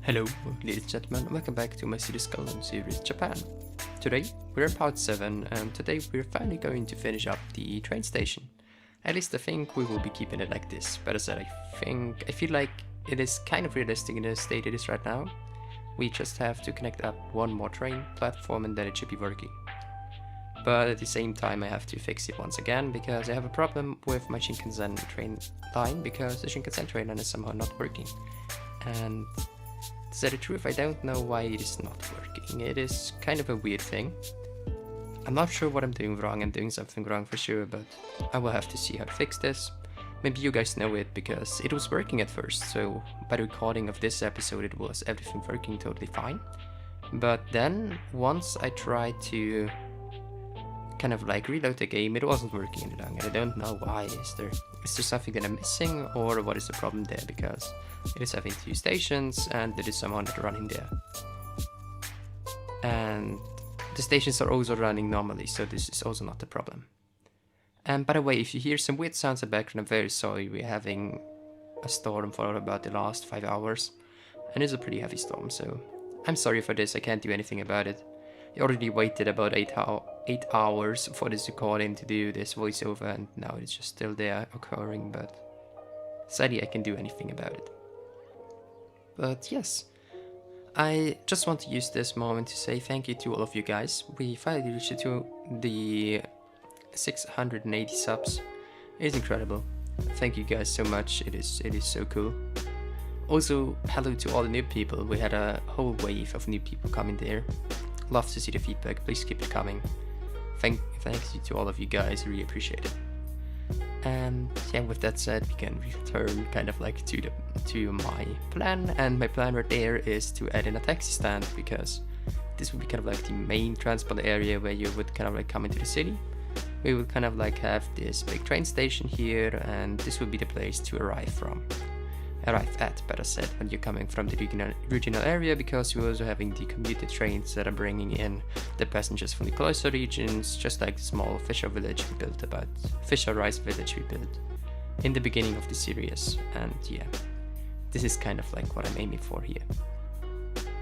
Hello, ladies and gentlemen, welcome back to my City Skylines series Japan. Today we're at part 7 and today we're finally going to finish up the train station. At least I think we will be keeping it like this, but as I said, I feel like it is kind of realistic in the state it is right now. We just have to connect up one more train platform and then it should be working. But at the same time I have to fix it once again because I have a problem with my Shinkansen train line because the Shinkansen train line is somehow not working. And to tell the truth, I don't know why it is not working. It is kind of a weird thing. I'm not sure what I'm doing wrong. I'm doing something wrong for sure, but I will have to see how to fix this. Maybe you guys know it because it was working at first, so by the recording of this episode it was everything working totally fine. But then once I tried to kind of like reload the game, it wasn't working any longer. I don't know why. Is there something that I'm missing, or what is the problem there? Because it is having 2 stations and there is someone running there. And the stations are also running normally, so this is also not the problem. And by the way, if you hear some weird sounds in the background, I'm very sorry. We're having a storm for about the last 5 hours. And it's a pretty heavy storm, so I'm sorry for this. I can't do anything about it. I already waited about 8 hours for this recording to do this voiceover, and now it's just still there occurring, but sadly I can't do anything about it. But yes, I just want to use this moment to say thank you to all of you guys. We finally reached to the 680 subs. It is incredible. Thank you guys so much. It is so cool. Also, hello to all the new people. We had a whole wave of new people coming there. Love to see the feedback. Please keep it coming. Thanks you to all of you guys. Really appreciate it. And yeah, with that said, we can return kind of like to my plan. And my plan right there is to add in a taxi stand, because this would be kind of like the main transport area where you would kind of like come into the city. We would kind of like have this big train station here, and this would be the place to arrive at, better said, when you're coming from the regional area, because we're also having the commuted trains that are bringing in the passengers from the closer regions, just like the small Fisher rice village we built in the beginning of the series. And yeah, this is kind of like what I'm aiming for here.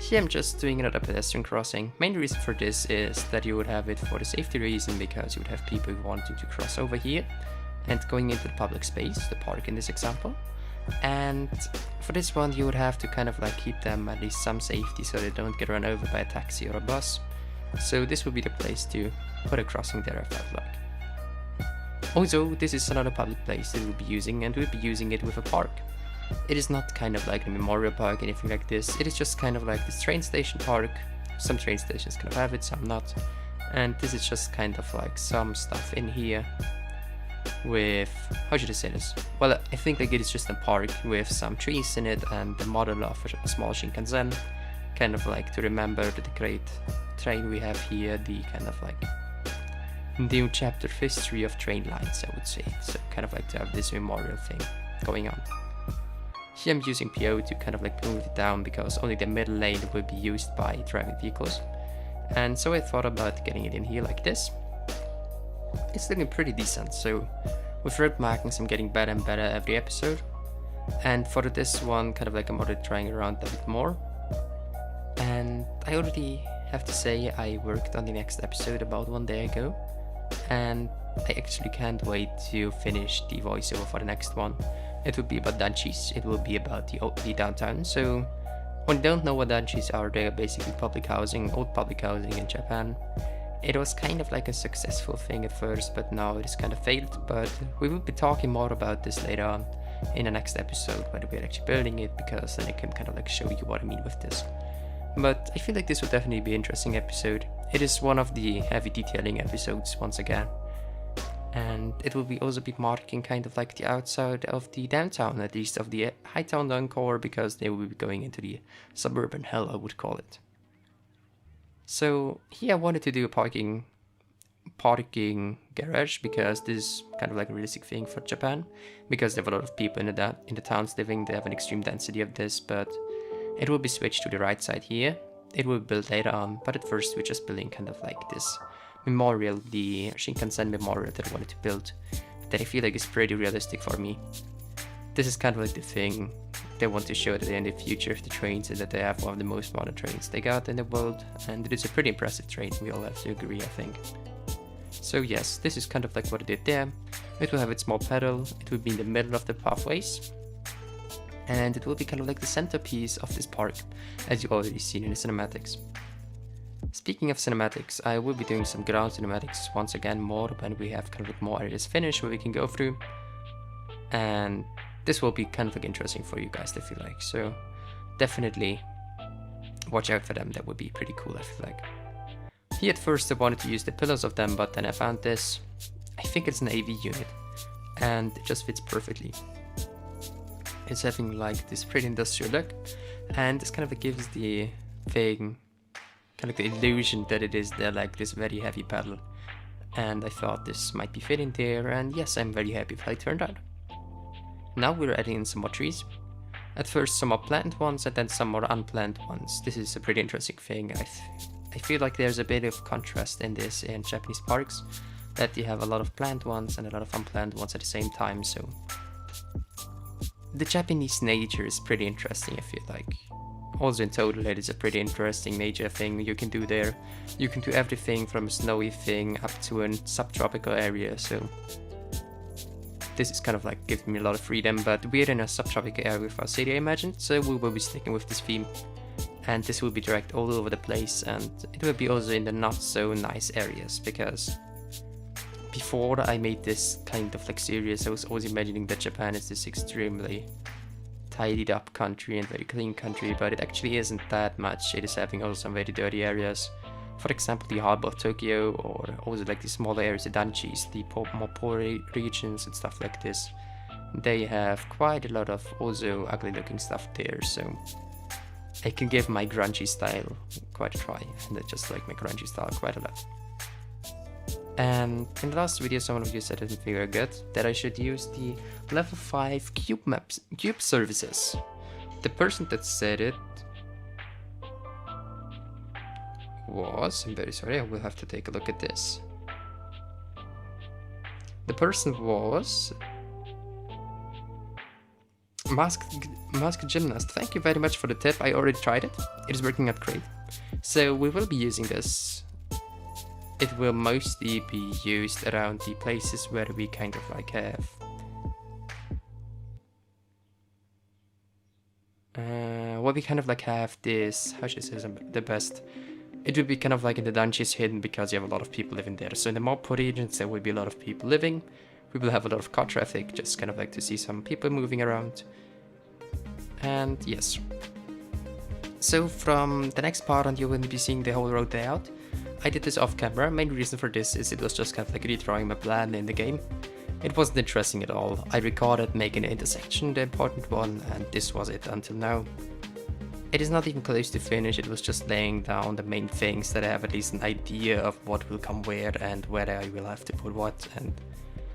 Here I'm just doing another pedestrian crossing. Main reason for this is that you would have it for the safety reason, because you would have people wanting to cross over here and going into the public space, the park in this example. And for this one you would have to kind of like keep them at least some safety so they don't get run over by a taxi or a bus. So this would be the place to put a crossing there, I felt like. Also, this is another public place that we'll be using, and we'll be using it with a park. It is not kind of like a memorial park, anything like this. It is just kind of like this train station park. Some train stations kind of have it, some not. And this is just kind of like some stuff in here with, how should I say this? Well, I think like it is just a park with some trees in it and the model of a small Shinkansen, kind of like to remember the great train we have here, the kind of like new chapter of history of train lines, I would say. So kind of like to have this memorial thing going on. Here I'm using PO to kind of like move it down, because only the middle lane will be used by driving vehicles. And so I thought about getting it in here like this. It's looking pretty decent, so with road markings I'm getting better and better every episode. And for this one, kind of like I'm already trying around a bit more. And I already have to say I worked on the next episode about 1 day ago. And I actually can't wait to finish the voiceover for the next one. It will be about danchis, it will be about the downtown. So when you don't know what danchis are, they are basically public housing, old public housing in Japan. It was kind of like a successful thing at first, but now it has kind of failed. But we will be talking more about this later on in the next episode, when we're actually building it, because then I can kind of like show you what I mean with this. But I feel like this will definitely be an interesting episode. It is one of the heavy detailing episodes once again. And it will be also be marking kind of like the outside of the downtown, at least of the Hightown core, because they will be going into the suburban hell, I would call it. So here I wanted to do a parking garage, because this is kind of like a realistic thing for Japan, because there have a lot of people in the towns living. They have an extreme density of this, but it will be switched to the right side here. It will be built later on, but at first we're just building kind of like this memorial, the Shinkansen memorial that I wanted to build, that I feel like is pretty realistic for me. This is kind of like the thing they want to show that they're in the future of the trains and that they have one of the most modern trains they got in the world, and it is a pretty impressive train, we all have to agree, I think. So yes, this is kind of like what it did there. It will have its small pedal, it will be in the middle of the pathways, and it will be kind of like the centerpiece of this park, as you've already seen in the cinematics. Speaking of cinematics, I will be doing some ground cinematics once again more when we have kind of like more areas finished where we can go through, and this will be kind of like interesting for you guys, I feel like, so definitely watch out for them, that would be pretty cool, I feel like. Here at first I wanted to use the pillars of them, but then I found this, I think it's an AV unit, and it just fits perfectly. It's having like this pretty industrial look, and this kind of gives the thing kind of the illusion that it is there like this very heavy pedal, and I thought this might be fitting there, and yes, I'm very happy with how it turned out. Now we're adding in some more trees. At first some more planned ones and then some more unplanned ones. This is a pretty interesting thing. I feel like there's a bit of contrast in this in Japanese parks, that you have a lot of planned ones and a lot of unplanned ones at the same time, so the Japanese nature is pretty interesting, I feel like. Also in total it is a pretty interesting nature thing you can do there. You can do everything from a snowy thing up to a subtropical area, so this is kind of like giving me a lot of freedom, but we're in a subtropical area with our city, I imagine, so we will be sticking with this theme. And this will be dragged all over the place, and it will be also in the not so nice areas, because before I made this kind of like series, I was always imagining that Japan is this extremely tidied up country and very clean country, but it actually isn't that much. It is having also some very dirty areas. For example, the harbor of Tokyo, or also like the smaller areas, the danchis, the more poor regions and stuff like this. They have quite a lot of also ugly looking stuff there, so I can give my grungy style quite a try, and I just like my grungy style quite a lot. And in the last video someone of you said it didn't feel good, that I should use the level 5 cube services. The person that said it was, I'm very sorry, I will have to take a look at this. The person was Masked Gymnast. Thank you very much for the tip, I already tried it. It is working out great. So we will be using this. It will mostly be used around the places where we kind of like have what we kind of like have this, how should I say the best, it will be kind of like in the dungeons hidden because you have a lot of people living there. So in the more poor regions there will be a lot of people living, we will have a lot of car traffic, just kind of like to see some people moving around. And yes, so from the next part on you will be seeing the whole road layout. I did this off camera. Main reason for this is it was just kind of like redrawing my plan in the game. It wasn't interesting at all. I recorded making an intersection the important one, and this was it until now. It is not even close to finish, it was just laying down the main things that I have at least an idea of what will come where and where I will have to put what, and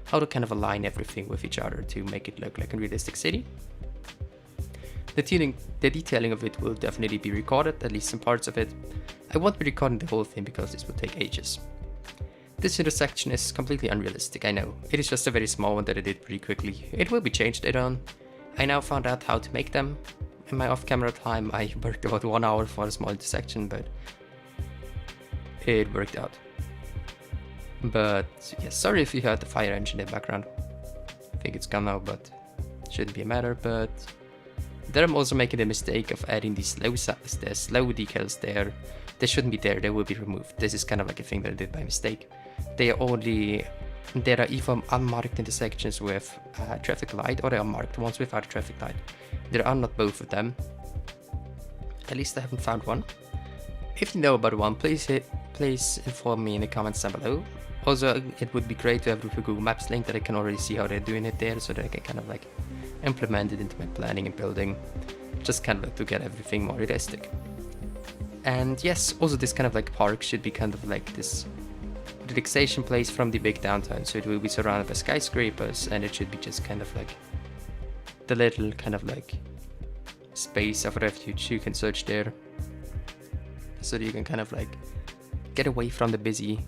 how to kind of align everything with each other to make it look like a realistic city. The detailing of it will definitely be recorded, at least some parts of it. I won't be recording the whole thing because this will take ages. This intersection is completely unrealistic, I know. It is just a very small one that I did pretty quickly. It will be changed later on. I now found out how to make them. In my off-camera time I worked about 1 hour for a small intersection, but it worked out. But yes, sorry if you heard the fire engine in the background. I think it's gone now, but shouldn't be a matter, but there I'm also making the mistake of adding the slow decals there. They shouldn't be there, they will be removed. This is kind of like a thing that I did by mistake. There are either unmarked intersections with a traffic light, or they are marked ones without a traffic light. There are not both of them. At least I haven't found one. If you know about one, please inform me in the comments down below. Also, it would be great to have the Google Maps link that I can already see how they're doing it there, so that I can kind of like implement it into my planning and building, just kind of like to get everything more realistic. And yes, also this kind of like park should be kind of like this relaxation place from the big downtown, so it will be surrounded by skyscrapers, and it should be just kind of like the little kind of like space of refuge you can search there, so that you can kind of like get away from the busy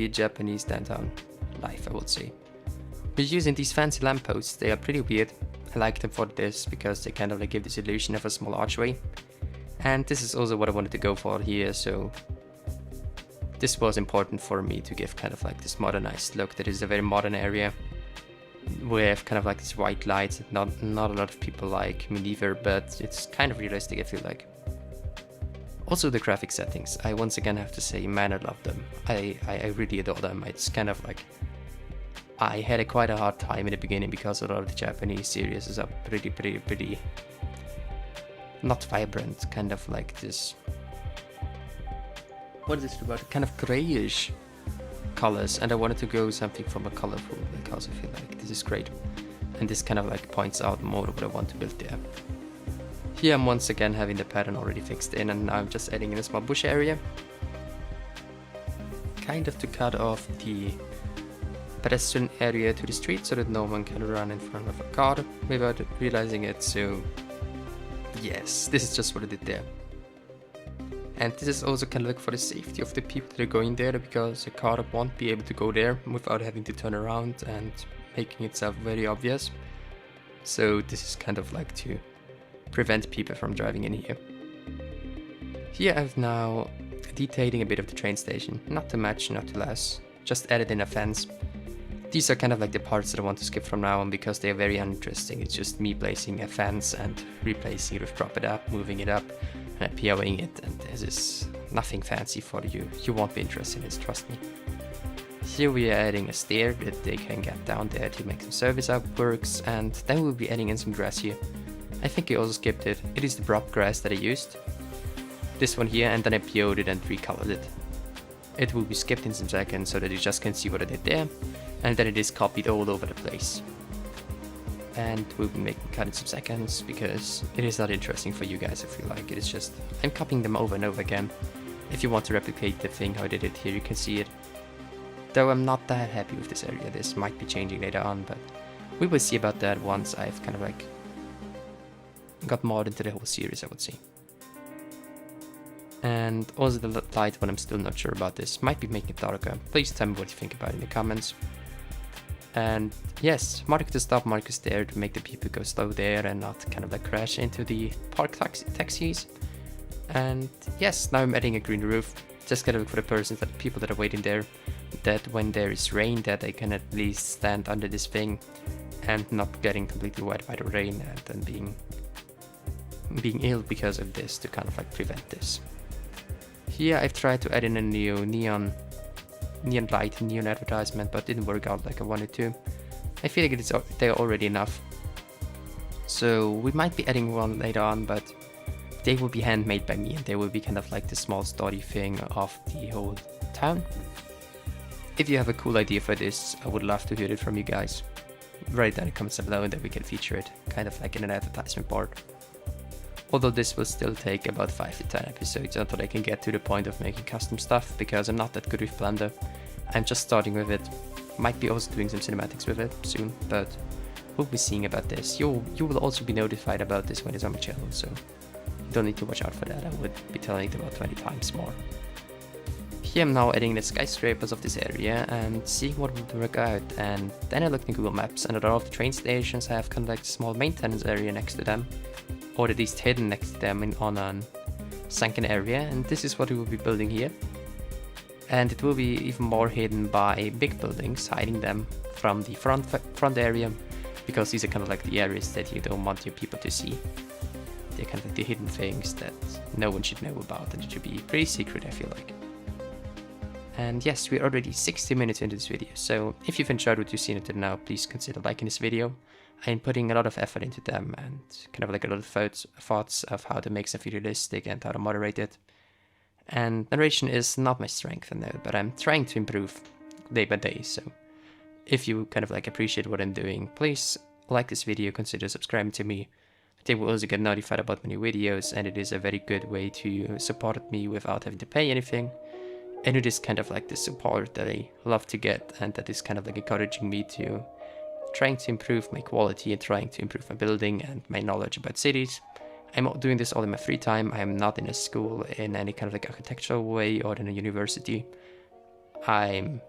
Japanese downtown life, I would say. We're using these fancy lampposts. They are pretty weird. I like them for this because they kind of like give this illusion of a small archway. And this is also what I wanted to go for here, so this was important for me to give kind of like this modernized look. That is a very modern area with kind of like this white lights that not a lot of people like, me neither, but it's kind of realistic, I feel like. Also the graphic settings, I once again have to say, man, I love them. I really adore them. It's kind of like, I had quite a hard time in the beginning because a lot of the Japanese series are pretty not vibrant, kind of like this, what is this about, kind of grayish colors, and I wanted to go something from a colorful because I feel like this is great, and this kind of like points out more of what I want to build there. Here I'm once again having the pattern already fixed in, and now I'm just adding in a small bush area, kind of to cut off the pedestrian area to the street so that no one can run in front of a car without realizing it. So yes, this is just what I did there. And this is also kind of like for the safety of the people that are going there, because a car won't be able to go there without having to turn around and making itself very obvious. So this is kind of like to prevent people from driving in here. Here I've now detailing a bit of the train station, not too much, not too less, just added in a fence. These are kind of like the parts that I want to skip from now on because they are very uninteresting. It's just me placing a fence and replacing it with prop it up, moving it up, and POing it, and this is nothing fancy for you. You won't be interested in this, trust me. Here we are adding a stair that they can get down there to make some service works, and then we'll be adding in some grass here. I think I also skipped it. It is the prop grass that I used. This one here, and then I PO'd it and recolored it. It will be skipped in some seconds so that you just can see what I did there, and then it is copied all over the place. And we'll be making cut in some seconds because it is not interesting for you guys, I feel like. It is just, I'm copying them over and over again. If you want to replicate the thing how I did it here, you can see it. Though I'm not that happy with this area. This might be changing later on, but we will see about that once I've kind of like got more into the whole series, I would say. And also the light one, I'm still not sure about this. Might be making it darker. Please tell me what you think about it in the comments. And yes, mark the stop markers there to make the people go slow there and not kind of like crash into the park taxis. And yes, now I'm adding a green roof, just kind of for the people that are waiting there, that when there is rain that they can at least stand under this thing and not getting completely wet by the rain and then being ill because of this, to kind of like prevent this. Here I've tried to add in a new neon light, neon advertisement, but it didn't work out like I wanted to. I feel like they're already enough. So we might be adding one later on, but they will be handmade by me, and they will be kind of like the small story thing of the whole town. If you have a cool idea for this, I would love to hear it from you guys. Write down in the comments below and then we can feature it, kind of like in an advertisement board. Although this will still take about 5 to 10 episodes until I can get to the point of making custom stuff, because I'm not that good with Blender. I'm just starting with it. Might be also doing some cinematics with it soon, but we'll be seeing about this. You will also be notified about this when it's on my channel, so you don't need to watch out for that. I would be telling it about 20 times more. Here I'm now adding the skyscrapers of this area and seeing what would work out, and then I looked in Google Maps and a lot of the train stations have kind of like a small maintenance area next to them, or at least hidden next to them on a sunken area, and this is what we will be building here. And it will be even more hidden by big buildings, hiding them from the front area, because these are kind of like the areas that you don't want your people to see. They're kind of like the hidden things that no one should know about, and it should be pretty secret, I feel like. And yes, we're already 60 minutes into this video, so if you've enjoyed what you've seen until now, please consider liking this video. I'm putting a lot of effort into them and kind of like a lot of thoughts of how to make something realistic and how to moderate it. And narration is not my strength, I know, but I'm trying to improve day by day, so if you kind of like appreciate what I'm doing, please like this video, consider subscribing to me. They will also get notified about my new videos, and it is a very good way to support me without having to pay anything. And it is kind of like the support that I love to get, and that is kind of like encouraging me to trying to improve my quality and trying to improve my building and my knowledge about cities. I'm doing this all in my free time. I am not in a school in any kind of like architectural way or in a university. I'm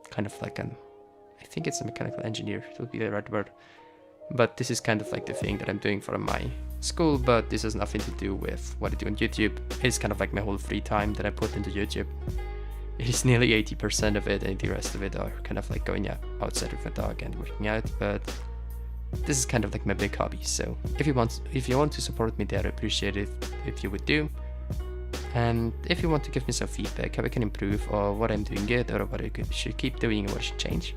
kind of like I think it's a mechanical engineer, it would be the right word. But this is kind of like the thing that I'm doing for my school, but this has nothing to do with what I do on YouTube. It's kind of like my whole free time that I put into YouTube. It is nearly 80% of it, and the rest of it are kind of like going outside with my dog and working out, but this is kind of like my big hobby. So if you want to support me there, I appreciate it if you would do. And if you want to give me some feedback, how I can improve, or what I'm doing good, or what I should keep doing, or what I should change,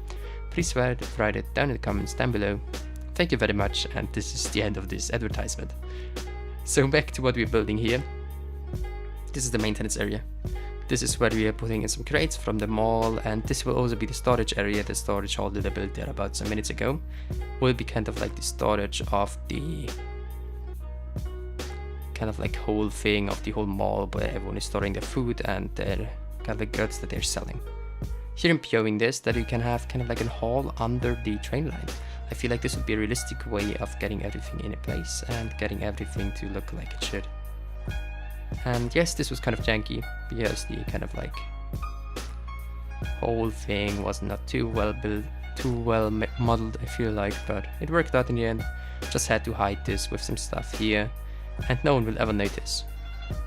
please write it down in the comments down below. Thank you very much, and this is the end of this advertisement. So back to what we're building here. This is the maintenance area. This is where we are putting in some crates from the mall, and this will also be the storage area. The storage hall that I built there about some minutes ago will be kind of like the storage of the kind of like whole thing of the whole mall, where everyone is storing their food and their kind of the goods that they're selling. Here I'm POing this, that you can have kind of like a hall under the train line. I feel like this would be a realistic way of getting everything in a place and getting everything to look like it should. And yes, this was kind of janky because the kind of like whole thing was not too well built, too well modeled, I feel like, but it worked out in the end. Just had to hide this with some stuff here, and no one will ever notice.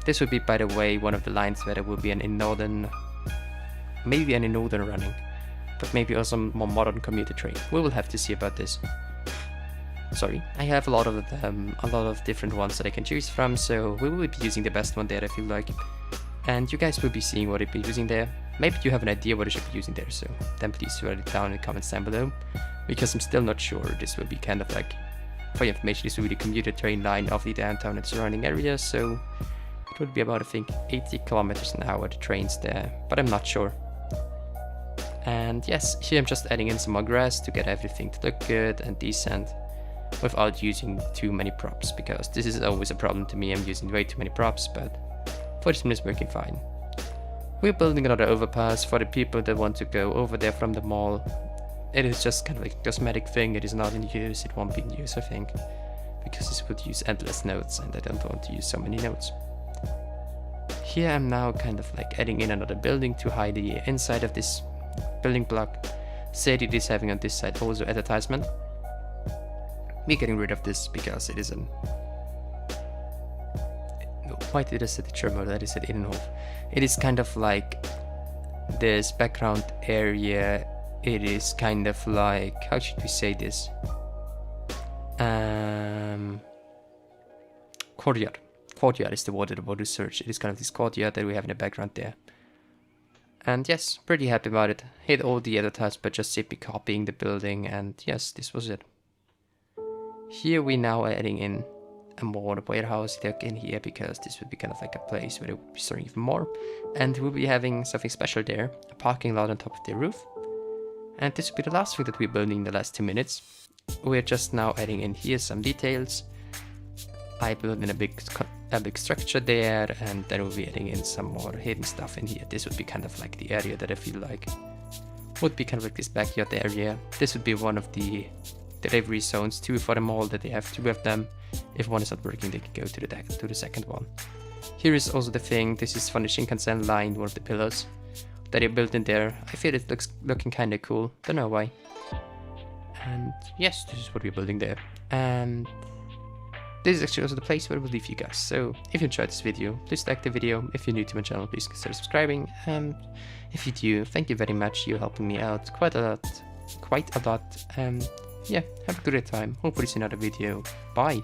This would be, by the way, one of the lines where there will be an northern running, but maybe also more modern commuter train. We will have to see about this. Sorry, I have a lot of different ones that I can choose from, so we will be using the best one there, I feel like. And you guys will be seeing what I'll be using there. Maybe you have an idea what I should be using there, so then please write it down in the comments down below, because I'm still not sure. This will be kind of like, for your information, this will be the commuter train line of the downtown and surrounding area, so it would be about, I think, 80 kilometers an hour, the trains there, but I'm not sure. And yes, here I'm just adding in some more grass to get everything to look good and decent, without using too many props, because this is always a problem to me. I'm using way too many props, but for this one it's working fine. We're building another overpass for the people that want to go over there from the mall. It is just kind of like a cosmetic thing. It is not in use. It won't be in use, I think, because this would use endless nodes, and I don't want to use so many nodes. Here I'm now kind of like adding in another building to hide the inside of this building block. Said it is having on this side also advertisement. We're getting rid of this because it is an... Why did I say the German? That is an Innenhof. It is kind of like this background area. It is kind of like... How should we say this? Courtyard. Courtyard is the word that I want to search. It is kind of this courtyard that we have in the background there. And yes, pretty happy about it. Hit all the advertisements, but just simply copying the building, and yes, this was it. Here we now are adding in a more warehouse look in here, because this would be kind of like a place where it would be storing even more. And we'll be having something special there, a parking lot on top of the roof. And this will be the last thing that we're building in the last 2 minutes. We're just now adding in here some details. I built in a big structure there, and then we'll be adding in some more hidden stuff in here. This would be kind of like the area that I feel like would be kind of like this backyard area. This would be one of the delivery zones too for the mall, that they have 2 of them. If one is not working, they can go to the second one. Here is also the thing. This is from the Shinkansen line, one of the pillars that they built in there. I feel it looking kind of cool. Don't know why. And yes, this is what we're building there. And this is actually also the place where we'll leave you guys. So if you enjoyed this video, please like the video. If you're new to my channel, please consider subscribing. And if you do, thank you very much. You're helping me out quite a lot. Yeah, have a good time. Hopefully see another video. Bye.